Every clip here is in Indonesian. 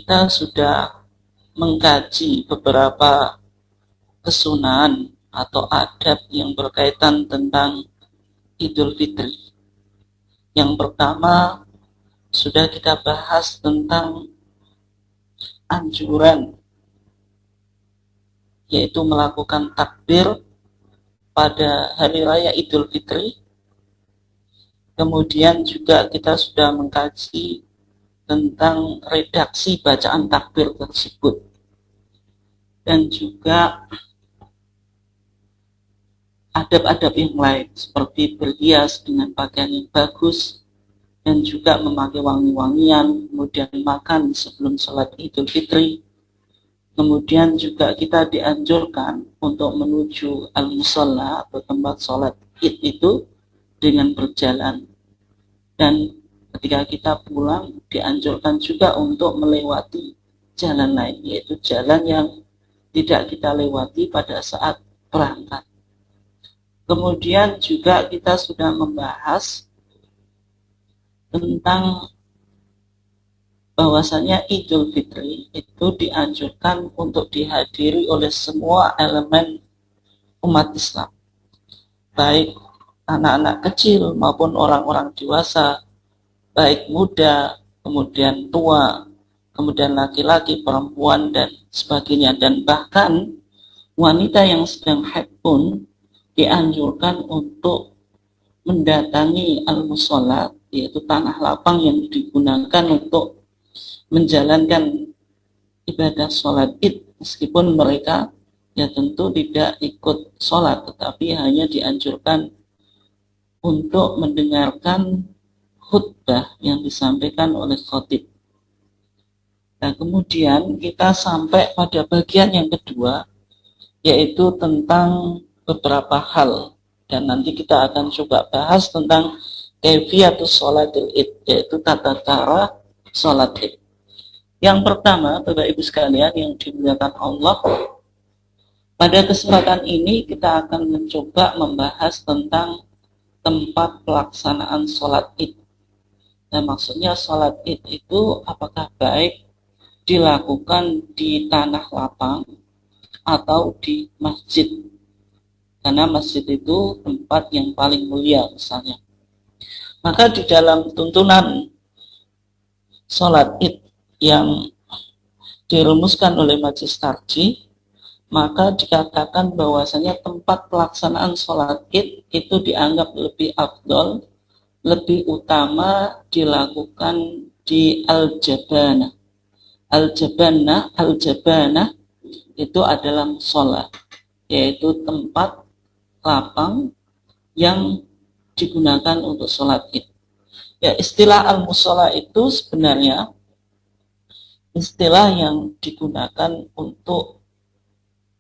kita sudah mengkaji beberapa kesunahan atau adab yang berkaitan tentang Idul Fitri. Yang pertama, sudah kita bahas tentang anjuran, yaitu melakukan takbir pada hari raya Idul Fitri. Kemudian juga kita sudah mengkaji tentang redaksi bacaan takbir tersebut. Dan juga adab-adab yang lain, seperti berhias dengan pakaian yang bagus, dan juga memakai wangi-wangian, kemudian makan sebelum sholat Idul Fitri. Kemudian juga kita dianjurkan untuk menuju al-musalla atau tempat sholat Id itu dengan berjalan. Dan ketika kita pulang, dianjurkan juga untuk melewati jalan lain, yaitu jalan yang tidak kita lewati pada saat berangkat. Kemudian juga kita sudah membahas tentang bahwasanya Idul Fitri itu dianjurkan untuk dihadiri oleh semua elemen umat Islam, baik anak-anak kecil maupun orang-orang dewasa, baik muda, kemudian tua, kemudian laki-laki, perempuan, dan sebagainya. Dan bahkan wanita yang sedang haid pun dianjurkan untuk mendatangi al-musholla, yaitu tanah lapang yang digunakan untuk menjalankan ibadah sholat Id, meskipun mereka ya tentu tidak ikut sholat, tetapi hanya dianjurkan untuk mendengarkan khutbah yang disampaikan oleh khatib. Nah, kemudian kita sampai pada bagian yang kedua, yaitu tentang beberapa hal, dan nanti kita akan coba bahas tentang kaifiyatus sholatil Id, yaitu tata cara sholat Id. Yang pertama, Bapak Ibu sekalian yang dimuliakan Allah, pada kesempatan ini kita akan mencoba membahas tentang tempat pelaksanaan sholat Id. Dan maksudnya sholat Id itu apakah baik dilakukan di tanah lapang atau di masjid, karena masjid itu tempat yang paling mulia misalnya. Maka di dalam tuntunan sholat Id yang dirumuskan oleh Majelis Tarjih, maka dikatakan bahwasanya tempat pelaksanaan sholat Id itu dianggap lebih afdol, lebih utama dilakukan di al-jabanah. Al-jabanah itu adalah mushola, yaitu tempat lapang yang digunakan untuk sholat Id. Ya, istilah al-mushola itu sebenarnya istilah yang digunakan untuk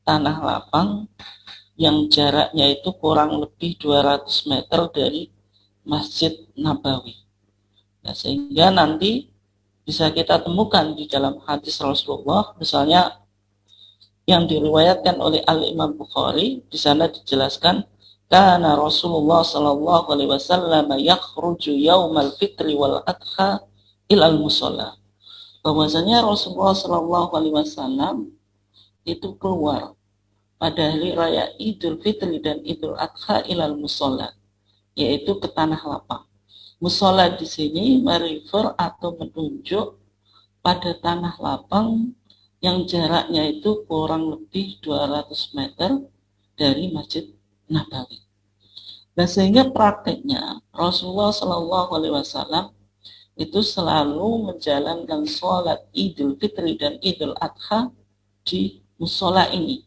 tanah lapang yang jaraknya itu kurang lebih 200 meter dari Masjid Nabawi. Nah, sehingga nanti bisa kita temukan di dalam hadis Rasulullah, misalnya yang diriwayatkan oleh Al-Imam Bukhari, di sana dijelaskan, kana Rasulullah sallallahu alaihi wasallam yakhruju yaumal fitri wal adha ilal musalla. Bahwasanya Rasulullah sallallahu alaihi wasallam itu keluar pada hari raya Idul Fitri dan Idul Adha ilal musalla, yaitu ke tanah lapang. Musalla di sini merefer atau menunjuk pada tanah lapang yang jaraknya itu kurang lebih 200 meter dari Masjid Nabawi. Nah, sehingga prakteknya Rasulullah Shallallahu Alaihi Wasallam itu selalu menjalankan sholat Idul Fitri dan Idul Adha di musola ini.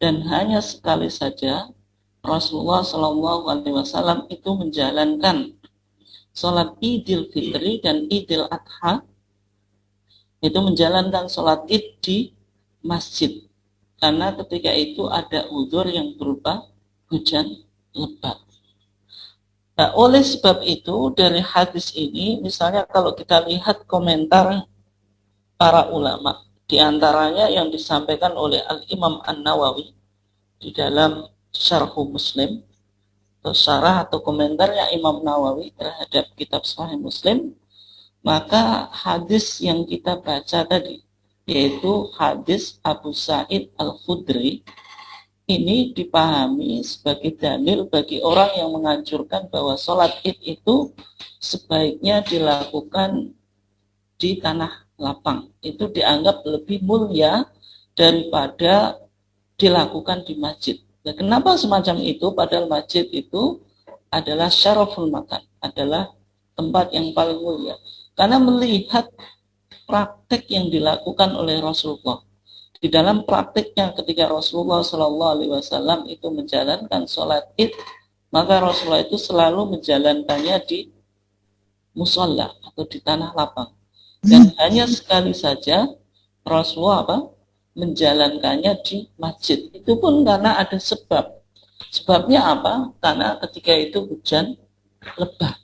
Dan hanya sekali saja Rasulullah Shallallahu Alaihi Wasallam itu menjalankan sholat Idul Fitri dan Idul Adha, itu menjalankan sholat Id di masjid, karena ketika itu ada udzur yang berupa hujan lebat. Nah, oleh sebab itu dari hadis ini, misalnya kalau kita lihat komentar para ulama, di antaranya yang disampaikan oleh Al-Imam An-Nawawi di dalam Syarhu Muslim, atau syarah atau komentarnya Imam Nawawi terhadap kitab Sahih Muslim, maka hadis yang kita baca tadi, yaitu hadis Abu Sa'id Al-Khudri. Ini dipahami sebagai dalil bagi orang yang menganjurkan bahwa sholat id itu sebaiknya dilakukan di tanah lapang. Itu dianggap lebih mulia daripada dilakukan di masjid. Nah, kenapa semacam itu? Padahal masjid itu adalah syaraful makan, adalah tempat yang paling mulia. Karena melihat praktek yang dilakukan oleh Rasulullah. Di dalam praktiknya ketika Rasulullah Shallallahu Alaihi Wasallam itu menjalankan sholat id, maka Rasulullah itu selalu menjalankannya di musola atau di tanah lapang. Dan hanya sekali saja Rasulullah menjalankannya di masjid. Itu pun karena ada sebab. Sebabnya apa? Karena ketika itu hujan lebat.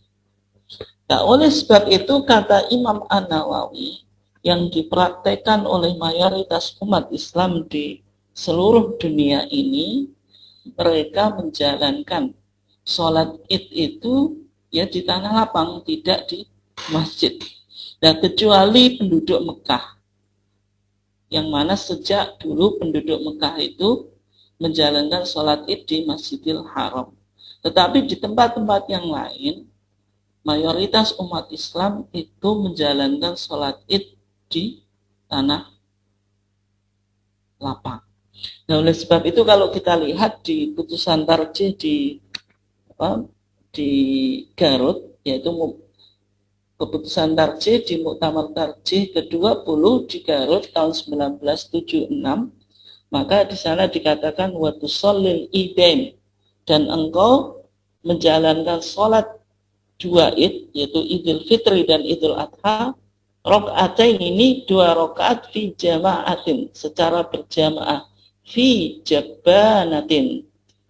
Nah, oleh sebab itu kata Imam An-Nawawi, yang dipraktekkan oleh mayoritas umat Islam di seluruh dunia ini, mereka menjalankan sholat id itu ya di tanah lapang, tidak di masjid. Dan kecuali penduduk Mekah, yang mana sejak dulu penduduk Mekah itu menjalankan sholat id di Masjidil Haram. Tetapi di tempat-tempat yang lain, mayoritas umat Islam itu menjalankan sholat id di tanah lapang. Nah, oleh sebab itu kalau kita lihat di putusan tarjih di Garut, yaitu keputusan tarjih di Muktamar Tarjih ke-20 di Garut tahun 1976, maka di sana dikatakan wa tusallil idain, dan engkau menjalankan sholat dua id, yaitu Idul Fitri dan Idul Adha, rokaatain ini 2 rakaat fi jama'atin, secara berjamaah, fi jabanatin,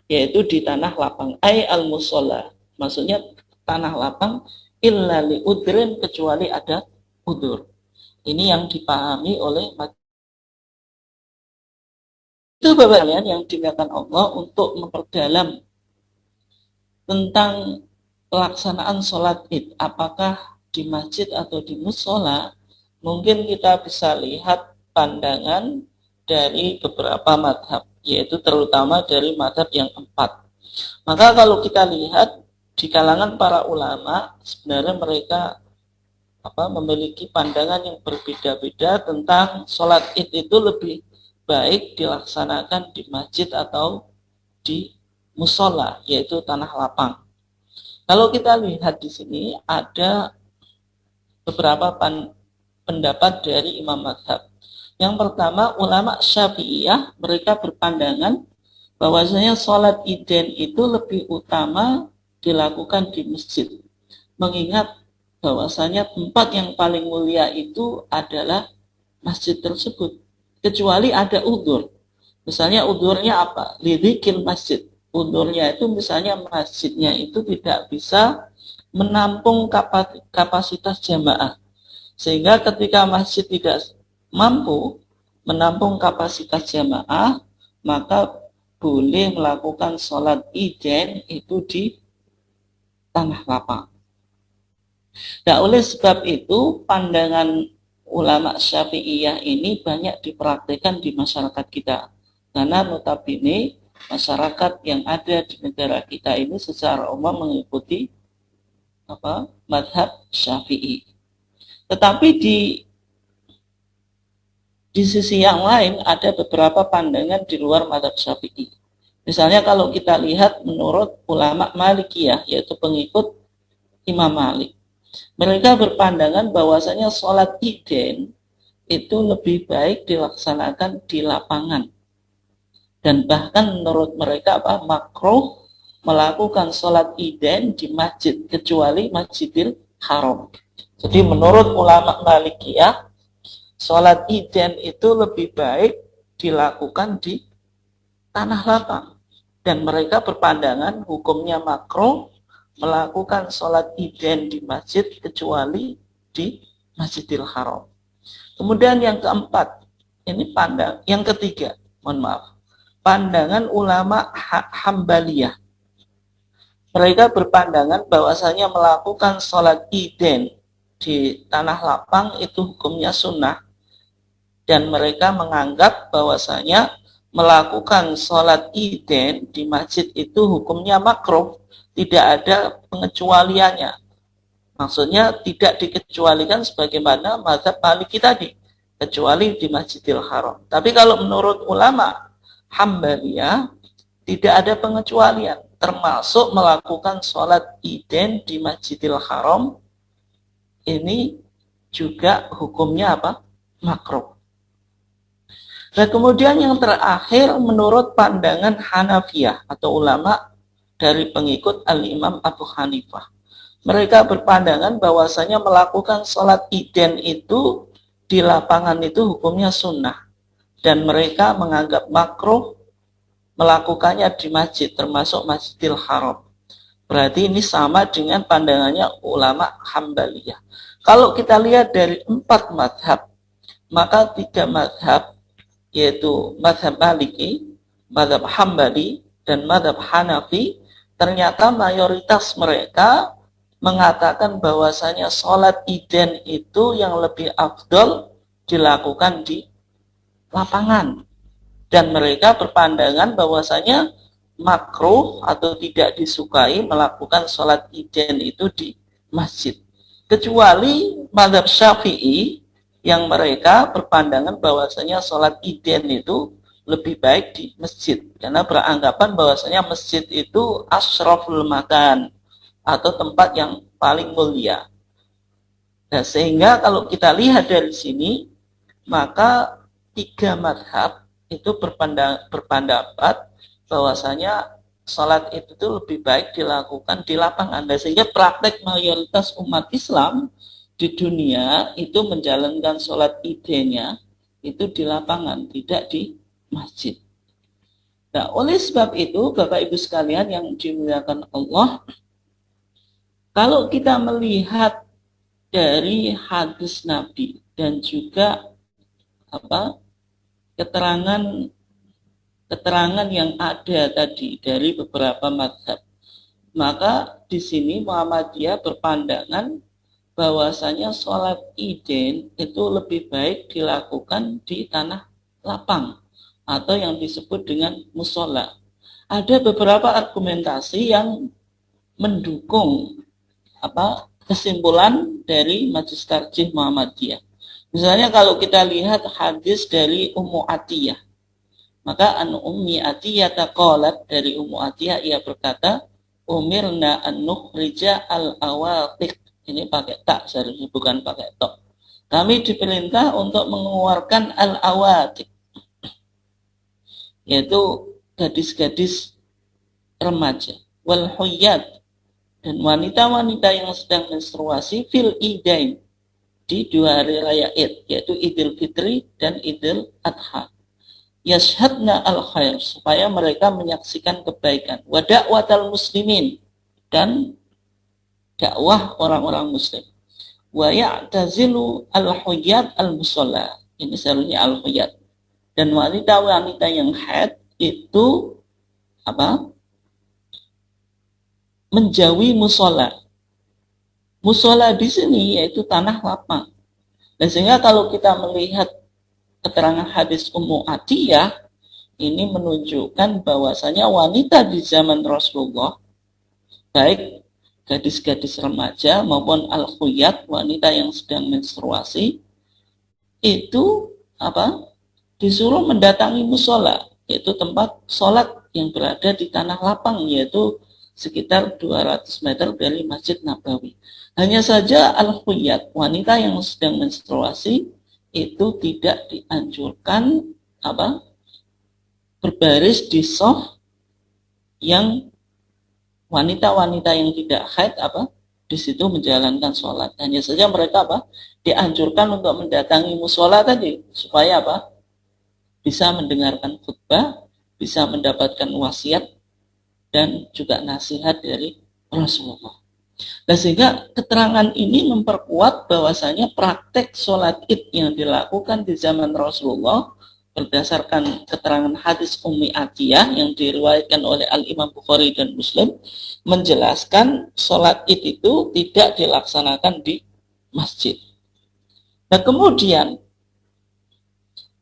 yaitu di tanah lapang, ay al musola, maksudnya tanah lapang, illa li udrin, kecuali ada udur. Ini yang dipahami oleh itu Bapak kalian yang dimuliakan Allah untuk memperdalam tentang pelaksanaan sholat id, apakah di masjid atau di musola. Mungkin kita bisa lihat pandangan dari beberapa madhab, yaitu terutama dari madhab yang 4. Maka kalau kita lihat di kalangan para ulama, sebenarnya mereka memiliki pandangan yang berbeda-beda tentang sholat id itu lebih baik dilaksanakan di masjid atau di musola, yaitu tanah lapang. Kalau kita lihat di sini ada beberapa pendapat dari imam mazhab. Yang pertama, ulama Syafi'iyah, mereka berpandangan bahwasanya sholat idain itu lebih utama dilakukan di masjid. Mengingat bahwasanya tempat yang paling mulia itu adalah masjid tersebut. Kecuali ada udzur. Misalnya udzurnya apa? Lidzikil masjid. Udzurnya itu misalnya masjidnya itu tidak bisa menampung kapasitas jamaah. Sehingga ketika masjid tidak mampu menampung kapasitas jamaah, maka boleh melakukan sholat idain itu di tanah lapang. Nah, oleh sebab itu pandangan ulama Syafi'iyah ini banyak dipraktikkan di masyarakat kita. Karena notabene masyarakat yang ada di negara kita ini secara umum mengikuti mazhab Syafi'i. Tetapi di sisi yang lain ada beberapa pandangan di luar mazhab Syafi'i. Misalnya kalau kita lihat menurut ulama Malikiyah, yaitu pengikut Imam Malik, mereka berpandangan bahwasanya sholat idain itu lebih baik dilaksanakan di lapangan. Dan bahkan menurut mereka makruh melakukan sholat idain di masjid, kecuali Masjidil Haram. Jadi menurut ulama Malikiyah, sholat idain itu lebih baik dilakukan di tanah lapang. Dan mereka berpandangan hukumnya makruh melakukan sholat idain di masjid kecuali di Masjidil Haram. Kemudian yang keempat, yang ketiga, pandangan ulama Hambaliyah. Mereka berpandangan bahwasanya melakukan sholat idain di tanah lapang itu hukumnya sunnah. dan mereka menganggap bahwasanya melakukan sholat Idain di masjid itu hukumnya makruh, tidak ada pengecualiannya. Maksudnya tidak dikecualikan sebagaimana mazhab Maliki tadi, kecuali di Masjidil Haram. Tapi kalau menurut ulama Hambaliyah tidak ada pengecualian, termasuk melakukan sholat Idain di Masjidil Haram ini juga hukumnya apa? Makruh. Dan kemudian yang terakhir menurut pandangan Hanafiyah atau ulama dari pengikut Al-Imam Abu Hanifah. Mereka berpandangan bahwasanya melakukan sholat Idain itu di lapangan itu hukumnya sunnah. Dan mereka menganggap makruh melakukannya di masjid, termasuk Masjidil Haram. Berarti ini sama dengan pandangannya ulama Hambaliyah. Kalau kita lihat dari 4 mazhab, maka 3 mazhab yaitu mazhab Maliki, mazhab Hambali, dan mazhab Hanafi, ternyata mayoritas mereka mengatakan bahwasanya sholat Idain itu yang lebih afdol dilakukan di lapangan. Dan mereka berpandangan bahwasanya makruh atau tidak disukai melakukan sholat Idain itu di masjid. Kecuali mazhab Syafi'i yang mereka berpandangan bahwasanya sholat Idain itu lebih baik di masjid. Karena beranggapan bahwasanya masjid itu asyraful makan atau tempat yang paling mulia. Nah, sehingga kalau kita lihat dari sini, maka 3 mazhab itu berpendapat bahwasanya sholat itu lebih baik dilakukan di lapangan. Dan sehingga praktek mayoritas umat Islam di dunia itu menjalankan sholat Idainnya itu di lapangan, tidak di masjid. Nah, oleh sebab itu, Bapak Ibu sekalian yang dimuliakan Allah, kalau kita melihat dari hadis Nabi dan juga keterangan yang ada tadi dari beberapa mazhab, maka di sini Muhammadiyah berpandangan bahwasanya sholat Idain itu lebih baik dilakukan di tanah lapang atau yang disebut dengan musola. Ada beberapa argumentasi yang mendukung kesimpulan dari Majelis Tarjih Muhammadiyah. Misalnya kalau kita lihat hadis dari Ummu Atiyah, maka an Ummi Atiyah taqalat, dari Ummu Atiyah ia berkata, umirna an nukhrija al-awatiq. Ini pakai tak seharusnya, bukan pakai tok. Kami diperintah untuk mengeluarkan al-awatiq, yaitu gadis-gadis remaja, wal huyyat, dan wanita-wanita yang sedang menstruasi, fil Idain, di 2 hari raya Id, yaitu Idul Fitri dan Idul Adha. Yashhadna al-khair, supaya mereka menyaksikan kebaikan. Wa da'watal muslimin, dan dakwah orang-orang muslim. Wa ya'tazilu al-huyyat al-musalla, ini seharusnya al-huyyat. Dan wanita-wanita yang haid itu menjauhi musola. Musola di sini yaitu tanah lapang. Dan sehingga kalau kita melihat keterangan hadis Ummu Atiyah, ini menunjukkan bahwasanya wanita di zaman Rasulullah, baik gadis-gadis remaja maupun al-khuyat, wanita yang sedang menstruasi, itu disuruh mendatangi musola, yaitu tempat sholat yang berada di tanah lapang, yaitu sekitar 200 meter dari Masjid Nabawi. Hanya saja al-khuyat, wanita yang sedang menstruasi, itu tidak dianjurkan berbaris di shaf yang wanita-wanita yang tidak haid di situ menjalankan sholat. Hanya saja mereka dianjurkan untuk mendatangi musola tadi, supaya bisa mendengarkan khutbah, bisa mendapatkan wasiat dan juga nasihat dari Rasulullah. Dan sehingga keterangan ini memperkuat bahwasanya praktek sholat Id yang dilakukan di zaman Rasulullah berdasarkan keterangan hadis Ummi Atiyah yang diriwayatkan oleh Al-Imam Bukhari dan Muslim, menjelaskan sholat Id itu tidak dilaksanakan di masjid. Nah kemudian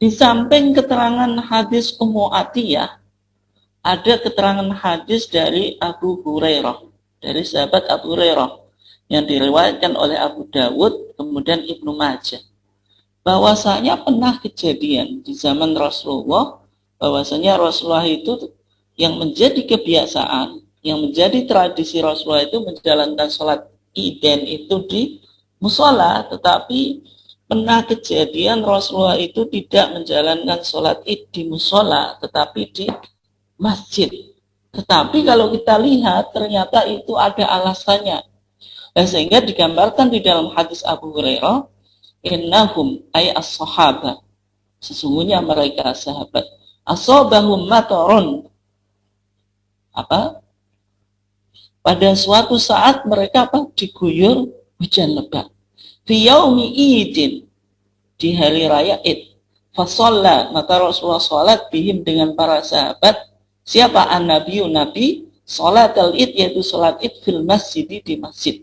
Di samping keterangan hadis Ummu Atiyah, ada keterangan hadis dari Abu Hurairah, dari sahabat Abu Hurairah yang diriwayatkan oleh Abu Dawud, kemudian Ibnu Majah, bahwasanya pernah kejadian di zaman Rasulullah, bahwasanya Rasulullah itu yang menjadi kebiasaan, yang menjadi tradisi Rasulullah itu menjalankan sholat Iden itu di musola, tetapi pernah kejadian Rasulullah itu tidak menjalankan sholat Id di musola, tetapi di masjid. Tetapi kalau kita lihat ternyata itu ada alasannya. Dan sehingga digambarkan di dalam hadis Abu Hurairah, innahum ay as-sahaba, sesungguhnya mereka sahabat, asobahum matorun, apa? Pada suatu saat mereka diguyur hujan lebat. Fi yaumi idin, di hari raya Id. Fasalla, maka Rasulullah salat bihim dengan para sahabat. Siapa an-nabiyyu nabi? Salat al-Id, yaitu salat Id fil masjid, di masjid.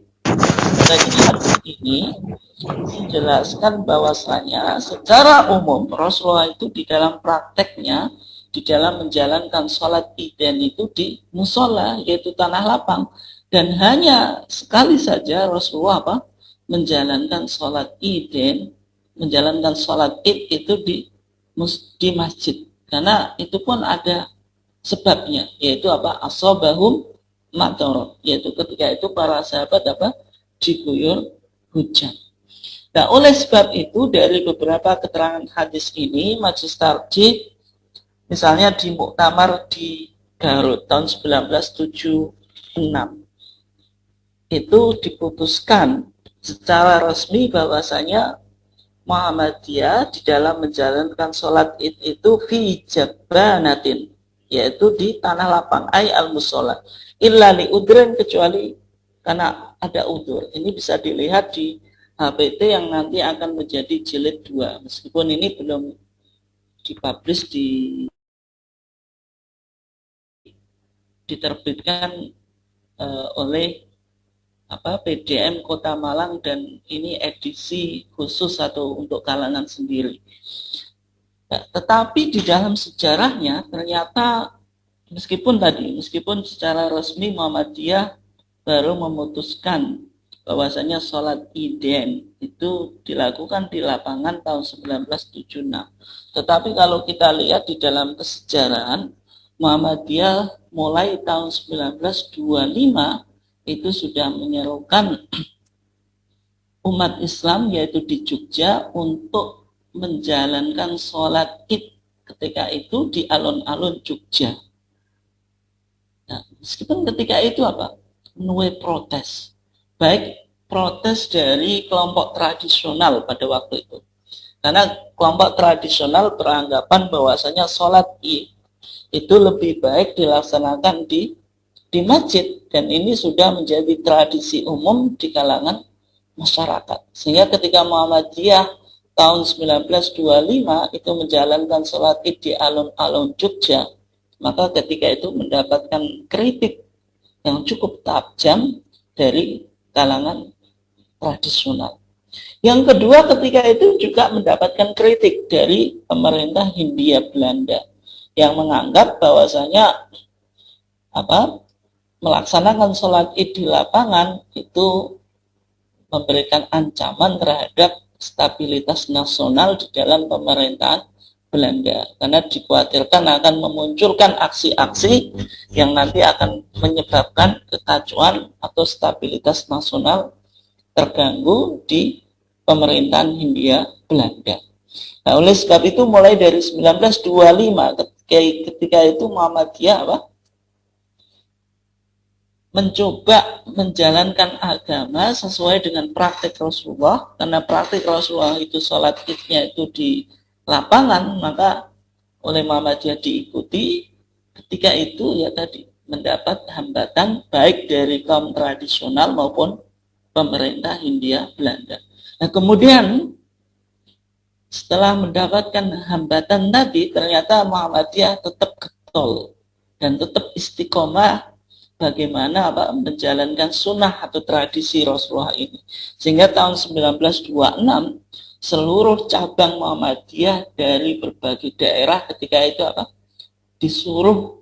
Jadi hadis ini menjelaskan bahwasanya secara umum Rasulullah itu di dalam prakteknya, di dalam menjalankan sholat Iden itu di musola, yaitu tanah lapang, dan hanya sekali saja Rasulullah menjalankan sholat Iden, menjalankan sholat Id itu di masjid, karena itu pun ada sebabnya, yaitu asobahum mator, yaitu ketika itu para sahabat diguyur hujan. Nah, oleh sebab itu dari beberapa keterangan hadis ini, Majelis Tarjih misalnya di Muktamar di Garut tahun 1976 itu diputuskan secara resmi bahwasanya Muhammadiyah di dalam menjalankan sholat Id itu fi jabanatin, yaitu di tanah lapang, ay al-musola, illa li udren, kecuali karena ada udur. Ini bisa dilihat di HPT yang nanti akan menjadi jilid 2, meskipun ini belum dipublish, diterbitkan oleh PDM Kota Malang, dan ini edisi khusus atau untuk kalangan sendiri. Ya, tetapi di dalam sejarahnya ternyata meskipun secara resmi Muhammadiyah baru memutuskan bahwasanya sholat Iden itu dilakukan di lapangan tahun 1976. Tetapi kalau kita lihat di dalam kesejarahan, Muhammadiyah mulai tahun 1925 itu sudah menyerukan umat Islam, yaitu di Jogja, untuk menjalankan sholat Id ketika itu di alun-alun Jogja. Nah, meskipun ketika itu menuai protes, baik protes dari kelompok tradisional pada waktu itu, karena kelompok tradisional beranggapan bahwasanya sholat Id itu lebih baik dilaksanakan di masjid, dan ini sudah menjadi tradisi umum di kalangan masyarakat, sehingga ketika Muhammadiyah tahun 1925 itu menjalankan sholat Id di alun-alun Jogja, maka ketika itu mendapatkan kritik yang cukup tajam dari kalangan tradisional. Yang kedua, ketika itu juga mendapatkan kritik dari pemerintah Hindia Belanda yang menganggap bahwasanya melaksanakan sholat Id di lapangan itu memberikan ancaman terhadap stabilitas nasional di dalam pemerintahan Belanda, karena dikhawatirkan akan memunculkan aksi-aksi yang nanti akan menyebabkan kekacauan atau stabilitas nasional terganggu di pemerintahan Hindia Belanda. Nah, oleh sebab itu mulai dari 1925 ketika itu Muhammadiyah mencoba menjalankan agama sesuai dengan praktik Rasulullah, karena praktik Rasulullah itu sholat Idnya itu di lapangan, maka oleh Muhammadiyah diikuti. Ketika itu ya tadi mendapat hambatan baik dari kaum tradisional maupun pemerintah Hindia Belanda. Nah, kemudian setelah mendapatkan hambatan tadi, ternyata Muhammadiyah tetap getol dan tetap istiqomah bagaimana menjalankan sunnah atau tradisi Rasulullah ini. Sehingga tahun 1926 seluruh cabang Muhammadiyah dari berbagai daerah ketika itu disuruh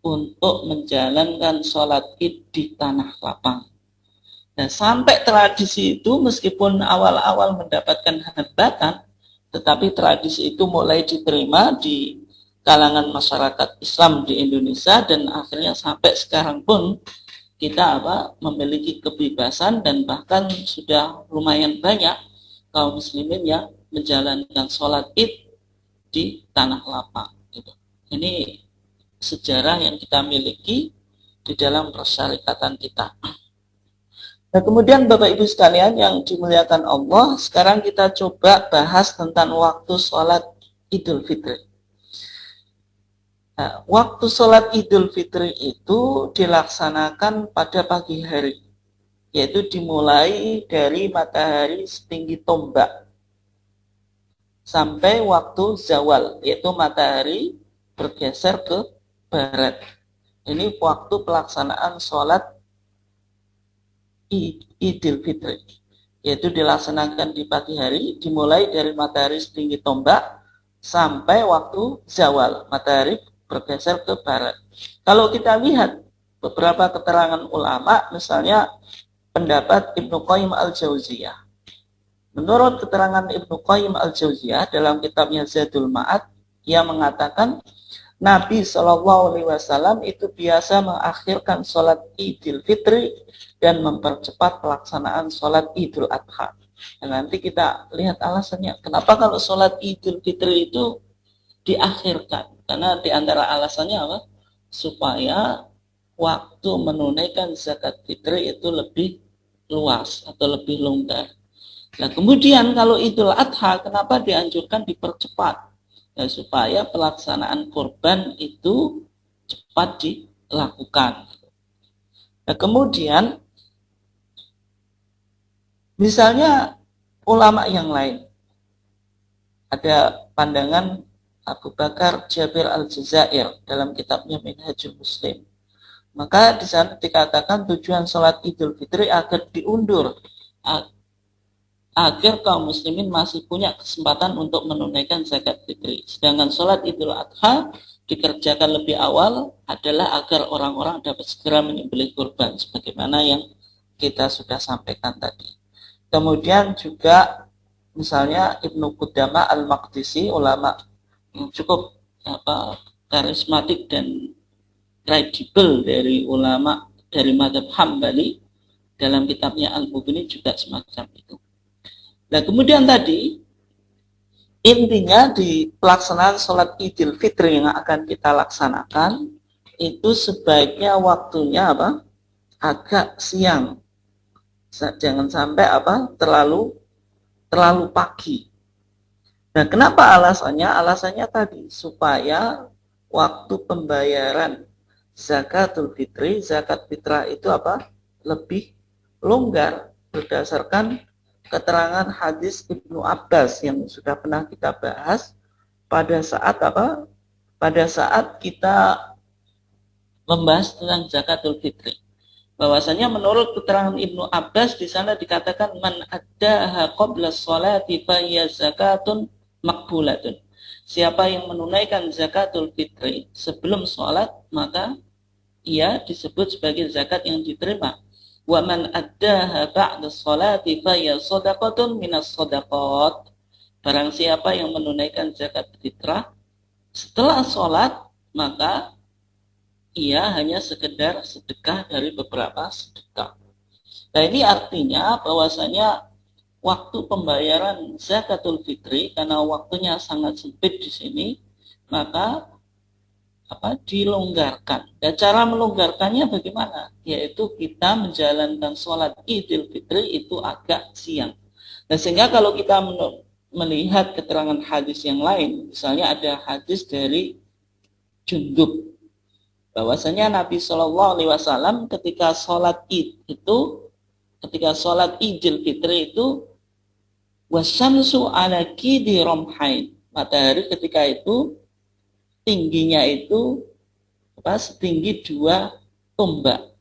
untuk menjalankan sholat id di tanah lapang. Dan sampai tradisi itu meskipun awal-awal mendapatkan hambatan, tetapi tradisi itu mulai diterima di kalangan masyarakat Islam di Indonesia, dan akhirnya sampai sekarang pun kita memiliki kebebasan, dan bahkan sudah lumayan banyak kaum muslimin yang menjalankan sholat id di tanah lapang. Ini sejarah yang kita miliki di dalam persyarikatan kita. Nah, kemudian Bapak Ibu sekalian yang dimuliakan Allah, sekarang kita coba bahas tentang waktu sholat Idul Fitri. Nah, waktu sholat Idul Fitri itu dilaksanakan pada pagi hari, yaitu dimulai dari matahari setinggi tombak sampai waktu zawal, yaitu matahari bergeser ke barat. Ini waktu pelaksanaan sholat Idul Fitri, yaitu dilaksanakan di pagi hari, dimulai dari matahari setinggi tombak sampai waktu zawal, matahari bergeser ke barat. Kalau kita lihat beberapa keterangan ulama, misalnya pendapat Ibnu Qayyim al-Jauziyah. Menurut keterangan Ibnu Qayyim al-Jauziyah dalam kitabnya Zadul Ma'ad, ia mengatakan Nabi SAW itu biasa mengakhirkan sholat Idul Fitri dan mempercepat pelaksanaan sholat Idul Adha. Dan nanti kita lihat alasannya. Kenapa kalau sholat Idul Fitri itu diakhirkan? Karena di antara alasannya supaya waktu menunaikan zakat fitri itu lebih luas atau lebih longgar. Nah, kemudian kalau Idul Adha, kenapa dianjurkan dipercepat? Ya, supaya pelaksanaan kurban itu cepat dilakukan. Nah, kemudian misalnya ulama yang lain, ada pandangan Abu Bakar Jabir al-Jazair dalam kitabnya Minhajul Muslim. Maka di sana dikatakan tujuan sholat Idul Fitri agar diundur, agar kaum muslimin masih punya kesempatan untuk menunaikan zakat fitri. Sedangkan sholat Idul Adha dikerjakan lebih awal adalah agar orang-orang dapat segera menyembelih kurban, sebagaimana yang kita sudah sampaikan tadi. Kemudian juga misalnya Ibnu Qudamah al-Maqdisi, ulama yang cukup karismatik dan kredibel dari ulama dari mazhab Hambali, dalam kitabnya Al-Mughni juga semacam itu. Nah, kemudian tadi intinya di pelaksanaan sholat Idul Fitri yang akan kita laksanakan itu sebaiknya waktunya agak siang, jangan sampai terlalu pagi. Nah, kenapa alasannya? Alasannya tadi supaya waktu pembayaran zakatul fitri, zakat fitrah itu lebih longgar berdasarkan keterangan hadis Ibnu Abbas yang sudah pernah kita bahas pada saat pada saat kita membahas tentang zakatul fitri. Bahwasanya menurut keterangan Ibnu Abbas di sana dikatakan man addaha qabla sholati fa hiya zakatun maqbulatun. Siapa yang menunaikan zakatul fitri sebelum sholat, maka ia disebut sebagai zakat yang diterima. Wa man addaha ba'da sholati fa hiya shadaqatun minas shadaqat. Barang siapa yang menunaikan zakat fitrah setelah sholat, maka ia hanya sekedar sedekah dari beberapa sedekah. Nah, ini artinya bahwasanya waktu pembayaran zakatul fitri, karena waktunya sangat sempit di sini, maka dilonggarkan. Dan cara melonggarkannya bagaimana? Yaitu kita menjalankan sholat Idul Fitri itu agak siang. Dan sehingga kalau kita melihat keterangan hadis yang lain, misalnya ada hadis dari Jundub, bahwasanya Nabi SAW ketika sholat Id itu, ketika sholat Idul Fitri itu, wasyamsu ala kidi romhain, matahari ketika itu tingginya itu setinggi 2 tombak.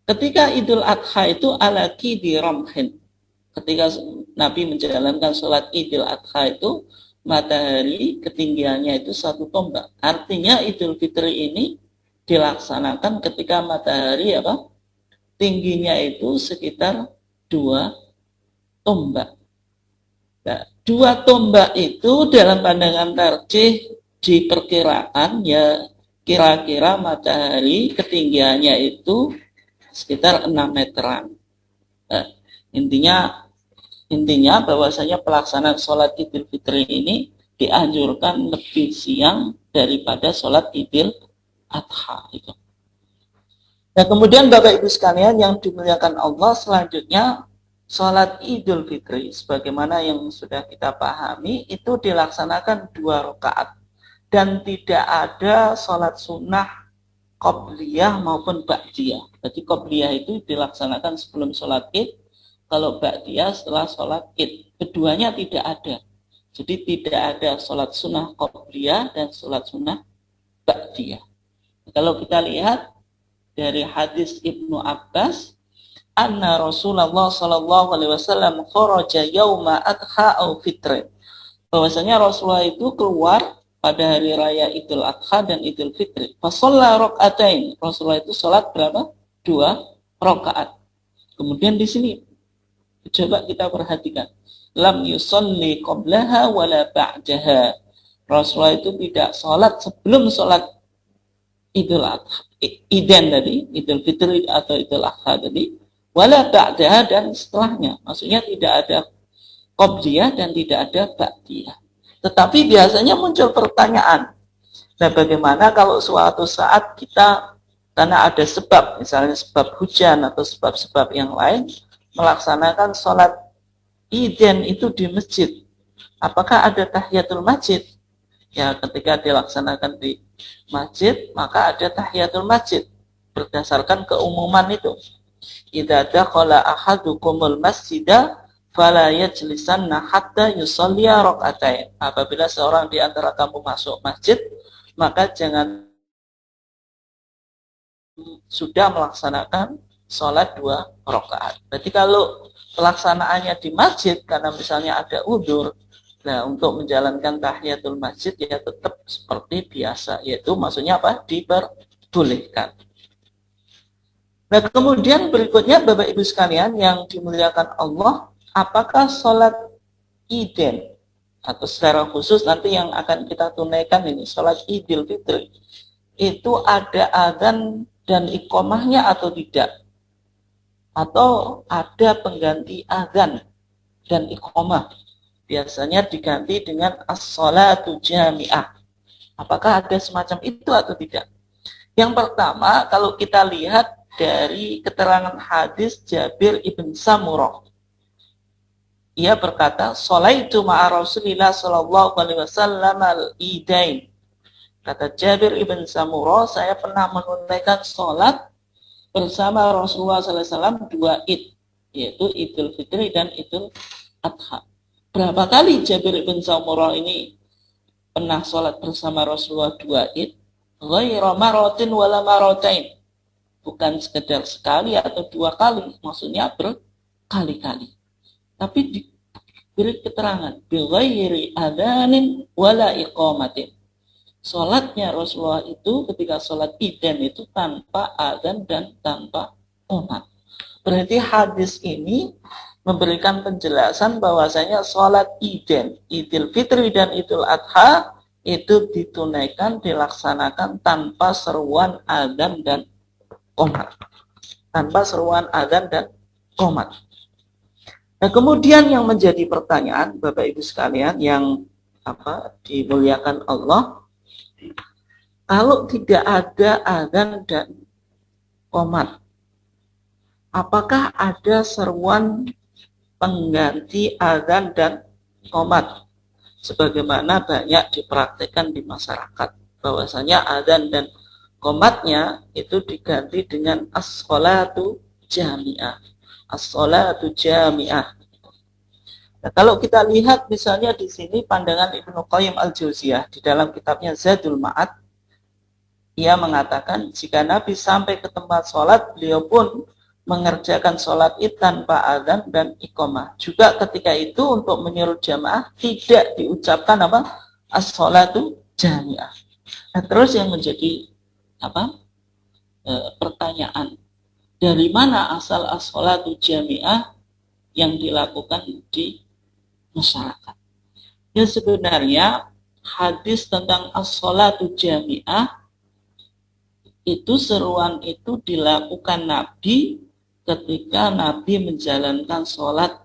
Ketika Idul Adha itu ala kidi romhain, ketika Nabi menjalankan sholat Idul Adha itu matahari ketinggiannya itu 1 tombak. Artinya Idul Fitri ini dilaksanakan ketika matahari tingginya itu sekitar 2 tombak. Nah, 2 tombak itu dalam pandangan tarjih diperkirakan ya kira-kira matahari ketinggiannya itu sekitar 6 meteran. Nah, intinya bahwasanya pelaksanaan sholat Idul Fitri ini dianjurkan lebih siang daripada sholat Idul Adha itu. Nah, kemudian Bapak Ibu sekalian yang dimuliakan Allah, selanjutnya sholat Idul Fitri sebagaimana yang sudah kita pahami itu dilaksanakan 2 rakaat dan tidak ada sholat sunnah qobliyah maupun ba'diyah. Jadi qobliyah itu dilaksanakan sebelum sholat Id, kalau ba'diyah setelah sholat Id. Keduanya tidak ada. Jadi tidak ada sholat sunnah qobliyah dan sholat sunnah ba'diyah. Kalau kita lihat dari hadis Ibnu Abbas, anna Rasulullah sallallahu alaihi wasallam kharaja yauma adha au fitr. Bahwasanya Rasulullah itu keluar pada hari raya Idul Adha dan Idul Fitri. Fa shalla rakaatain. Rasulullah itu salat berapa? 2 rakaat. Kemudian di sini coba kita perhatikan. Lam yusalli qablaha wala ba'daha. Rasulullah itu tidak salat sebelum salat Idul Adha, Iden tadi, Idul Fitri atau Idul Adha tadi, wala ba'daha dan setelahnya. Maksudnya tidak ada qobliyah dan tidak ada ba'diyah. Tetapi biasanya muncul pertanyaan, nah bagaimana kalau suatu saat kita karena ada sebab, misalnya sebab hujan atau sebab-sebab yang lain, melaksanakan sholat Iden itu di masjid. Apakah ada tahiyatul masjid? Ya, ketika dilaksanakan di masjid, maka ada tahiyatul masjid berdasarkan keumuman itu. Idza dakhala ahadukumul masjida fala yajlisanna hatta yusalliya rak'atain. Apabila seorang di antara kamu masuk masjid, maka jangan sudah melaksanakan sholat 2 rakaat. Jadi kalau pelaksanaannya di masjid karena misalnya ada udzur, nah, untuk menjalankan tahiyatul masjid ya tetap seperti biasa, yaitu maksudnya apa? Diperbolehkan. Nah, kemudian berikutnya Bapak Ibu sekalian yang dimuliakan Allah, apakah sholat Iden atau secara khusus nanti yang akan kita tunaikan ini sholat Idul Fitri itu ada adzan dan iqamahnya atau tidak? Atau ada pengganti adzan dan iqamah? Biasanya diganti dengan as-sholatu jami'ah. Apakah ada semacam itu atau tidak? Yang pertama, kalau kita lihat dari keterangan hadis Jabir ibn Samurah, ia berkata, "Sholaitu ma'a Rasulillah sallallahu alaihi wasallam al-idain." Kata Jabir ibn Samurah, saya pernah menunaikan sholat bersama Rasulullah sallallahu alaihi wasallam 2 Id, yaitu Idul Fitri dan Idul Adha. Berapa kali Jabir bin Samurah ini pernah sholat bersama Rasulullah 2 Id? Ghairu maratin wala maratain. Bukan sekedar sekali atau 2 kali, maksudnya berkali-kali. Tapi diberi keterangan, bi ghairi adzanin wala iqamatin. Sholatnya Rasulullah itu ketika sholat Iden itu tanpa adzan dan tanpa qomat. Berarti hadis ini memberikan penjelasan bahwasanya sholat Iden, Idul Fitri dan Idul Adha itu ditunaikan, dilaksanakan tanpa seruan adzan dan qomat. Tanpa seruan adzan dan qomat. Nah, kemudian yang menjadi pertanyaan Bapak Ibu sekalian yang dimuliakan Allah, kalau tidak ada adzan dan qomat, apakah ada seruan pengganti adzan dan qomat sebagaimana banyak dipraktikkan di masyarakat, bahwasanya adzan dan qomatnya itu diganti dengan as-sholatu jami'ah. As-sholatu jami'ah. Nah, kalau kita lihat misalnya di sini pandangan Ibnu Qayyim al-Jauziyah di dalam kitabnya Zadul Ma'ad, ia mengatakan jika Nabi sampai ke tempat sholat, beliau pun mengerjakan sholat id tanpa adzan dan iqamah. Juga ketika itu untuk menyuruh jamaah tidak diucapkan apa? As-sholatu jami'ah. Nah, terus yang menjadi apa? Pertanyaan, dari mana asal as-sholatu jami'ah yang dilakukan di masyarakat? Ya sebenarnya hadis tentang as-sholatu jami'ah itu seruan itu dilakukan Nabi ketika Nabi menjalankan sholat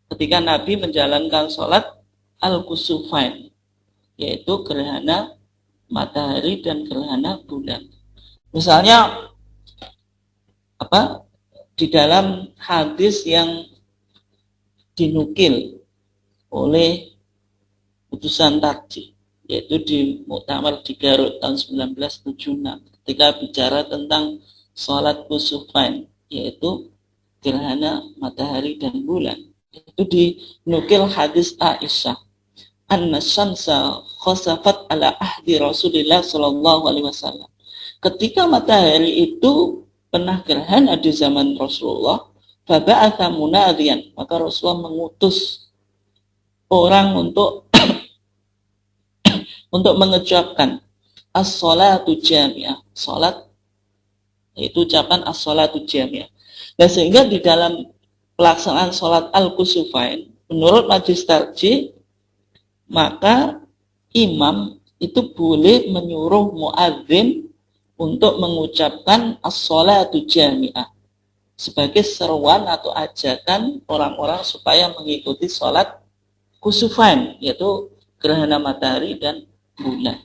ketika Nabi menjalankan sholat al-kusufain, yaitu gerhana matahari dan gerhana bulan. Misalnya di dalam hadis yang dinukil oleh utusan tarjih, yaitu di Muktamar di Garut tahun 1976, ketika bicara tentang sholat kusufain, yaitu gerhana matahari dan bulan. Itu dinukil hadis Aisyah, anna syamsa khasafat ala ahdi Rasulillah sallallahu alaihi wasallam. Ketika matahari itu pernah gerhana di zaman Rasulullah, faba'atha munadiyan, maka Rasulullah mengutus orang untuk mengucapkan as-sholatu jami'ah, salat, yaitu ucapan as-sholatu jami'ah. Dan sehingga di dalam pelaksanaan salat al-kusufain, menurut majelis tarjih, maka imam itu boleh menyuruh muadzin untuk mengucapkan as-sholatu jami'ah sebagai seruan atau ajakan orang-orang supaya mengikuti salat kusufain, yaitu gerhana matahari dan bulan.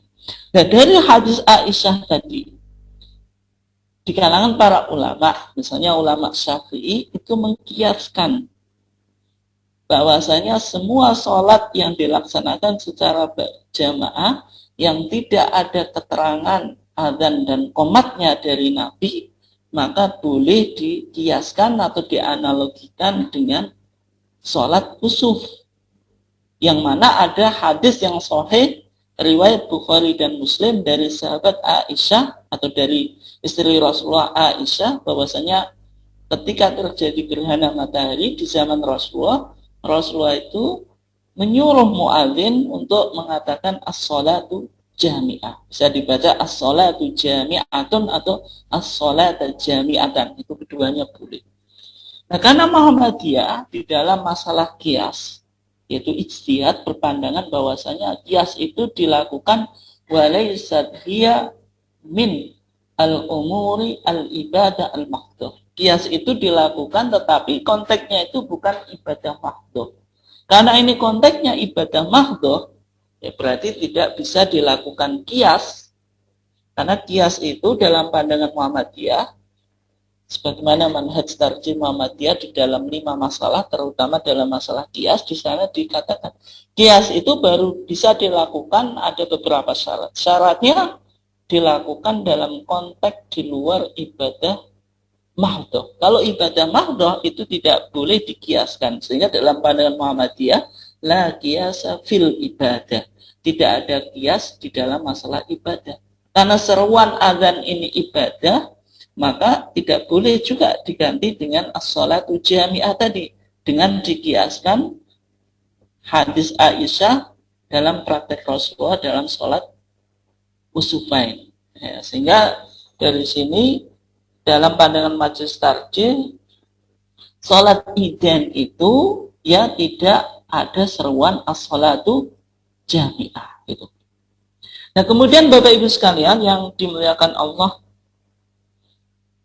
Nah, dari hadis Aisyah tadi, di kalangan para ulama, misalnya ulama Syafi'i, itu mengkiaskan bahwasanya semua sholat yang dilaksanakan secara berjamaah yang tidak ada keterangan adzan dan qomatnya dari Nabi, maka boleh dikiaskan atau dianalogikan dengan sholat kusuf, yang mana ada hadis yang sahih riwayat Bukhari dan Muslim dari sahabat Aisyah atau dari istri Rasulullah Aisyah, bahwasanya ketika terjadi gerhana matahari di zaman Rasulullah itu menyuruh muadzin untuk mengatakan as-sholatu jami'ah. Bisa dibaca as-sholatu jami'atun atau as-sholata jami'atan. Itu keduanya boleh. Nah, karena Muhammadiyah di dalam masalah qiyas, yaitu ijtihad, berpandangan bahwasanya qiyas itu dilakukan walaysat hiya min al-umuri al-ibadah al-mahdhah. Qiyas itu dilakukan tetapi konteksnya itu bukan ibadah mahdhah. Karena ini konteksnya ibadah mahdhah, ya berarti tidak bisa dilakukan qiyas. Karena qiyas itu dalam pandangan Muhammadiyah, sebagaimana manhaj tarjih Muhammadiyah di dalam 5 masalah, terutama dalam masalah qiyas, di sana dikatakan qiyas itu baru bisa dilakukan ada beberapa syarat. Syaratnya dilakukan dalam konteks di luar ibadah mahdhah. Kalau ibadah mahdhah itu tidak boleh dikiaskan, sehingga dalam pandangan Muhammadiyah la qiyasa fil ibadah, tidak ada qiyas di dalam masalah ibadah. Karena seruan azan ini ibadah, maka tidak boleh juga diganti dengan as-sholatu jami'ah tadi, dengan dikiaskan hadis Aisyah dalam praktek Rasulullah dalam sholat kusufain. Ya, sehingga dari sini dalam pandangan majelis tarjih, sholat idain itu ya tidak ada seruan as-sholatu jami'ah gitu. Nah, kemudian Bapak Ibu sekalian yang dimuliakan Allah,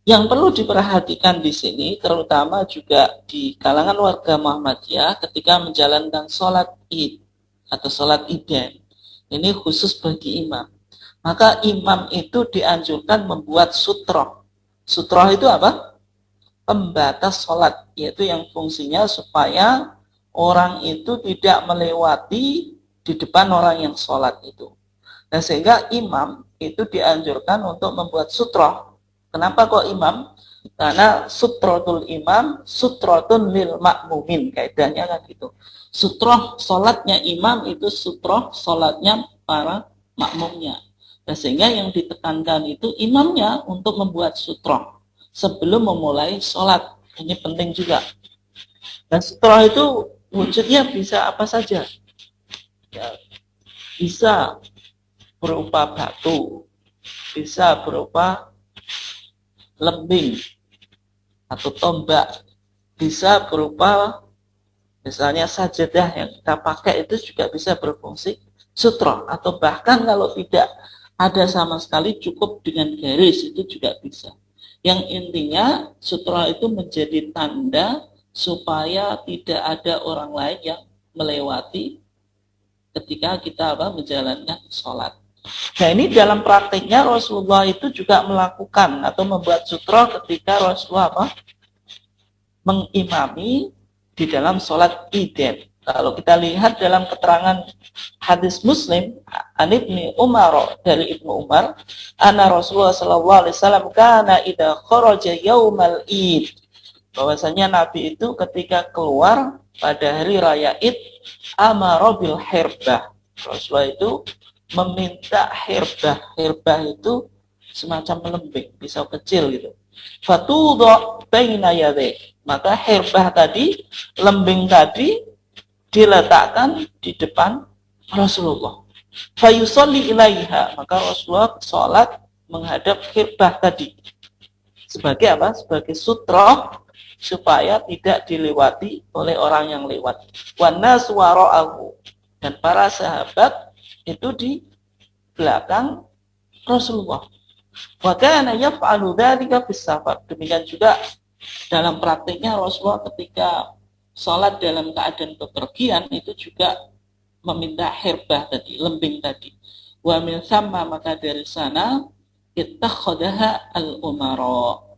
yang perlu diperhatikan di sini, terutama juga di kalangan warga Muhammadiyah ketika menjalankan sholat id atau sholat idain, ini khusus bagi imam. Maka imam itu dianjurkan membuat sutroh. Sutroh itu apa? Pembatas sholat, yaitu yang fungsinya supaya orang itu tidak melewati di depan orang yang sholat itu. Nah, sehingga imam itu dianjurkan untuk membuat sutroh. Kenapa kok imam? Karena sutrotul imam, sutrotun lil makmumin, kaidahnya kan gitu. Sutroh sholatnya imam itu sutroh sholatnya para makmumnya. Sehingga yang ditekankan itu imamnya untuk membuat sutroh sebelum memulai sholat. Ini penting juga. Dan sutroh itu wujudnya bisa apa saja. Ya, bisa berupa batu, bisa berupa lembing atau tombak, bisa berupa misalnya sajadah yang kita pakai itu juga bisa berfungsi sutroh, atau bahkan kalau tidak ada sama sekali cukup dengan garis itu juga bisa. Yang intinya sutroh itu menjadi tanda supaya tidak ada orang lain yang melewati ketika kita menjalankan sholat. Nah ini dalam praktiknya Rasulullah itu juga melakukan atau membuat sutroh ketika Rasulullah mengimami di dalam sholat Id. Kalau kita lihat dalam keterangan hadis Muslim, an Ibnu Umar, dari Ibnu Umar, anna Rasulullah sallallahu alaihi wasallam kana idza kharaja yaumal Id. Bahwasanya Nabi itu ketika keluar pada hari raya Id, amara bil hirbah. Rasulullah itu meminta hirbah. Hirbah itu semacam lembing, pisau kecil gitu. Fatudha baina yadayhi. Maka hirbah tadi, lembing tadi diletakkan di depan Rasulullah. Fayusolli ilaiha, maka Rasulullah sholat menghadap hirbah tadi. Sebagai apa? Sebagai sutroh supaya tidak dilewati oleh orang yang lewat. Wanas wara'ahu, dan para sahabat itu di belakang Rasulullah. Wa kana yaf'alu dzalika fis safar. Demikian juga dalam praktiknya Rasulullah ketika sholat dalam keadaan bepergian itu juga meminta hirbah tadi, lembing tadi. Wa min thamma, maka dari sana ittakhadaha al-umara.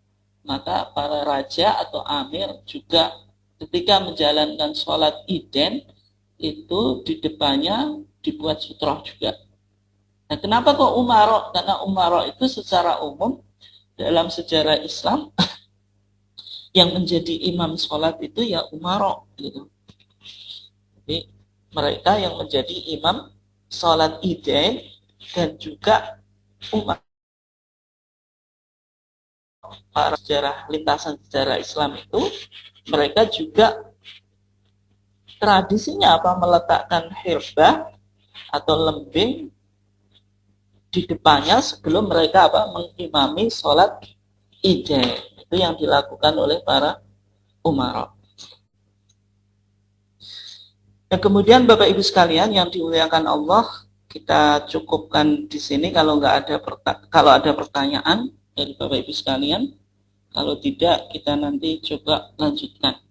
Maka para raja atau amir juga ketika menjalankan sholat Iden itu di depannya dibuat sutroh juga. Nah, kenapa kok umaro? Karena umaro itu secara umum dalam sejarah Islam yang menjadi imam sholat itu ya umaro gitu. Jadi mereka yang menjadi imam sholat Iden dan juga umar. Para sejarah lintasan sejarah Islam itu mereka juga tradisinya apa, meletakkan hirbah atau lembing di depannya sebelum mereka apa, mengimami sholat Id. Itu yang dilakukan oleh para umara. Dan kemudian Bapak Ibu sekalian yang dimuliakan Allah, kita cukupkan di sini. Kalau ada pertanyaan dari Bapak Ibu sekalian, kalau tidak kita nanti coba lanjutkan.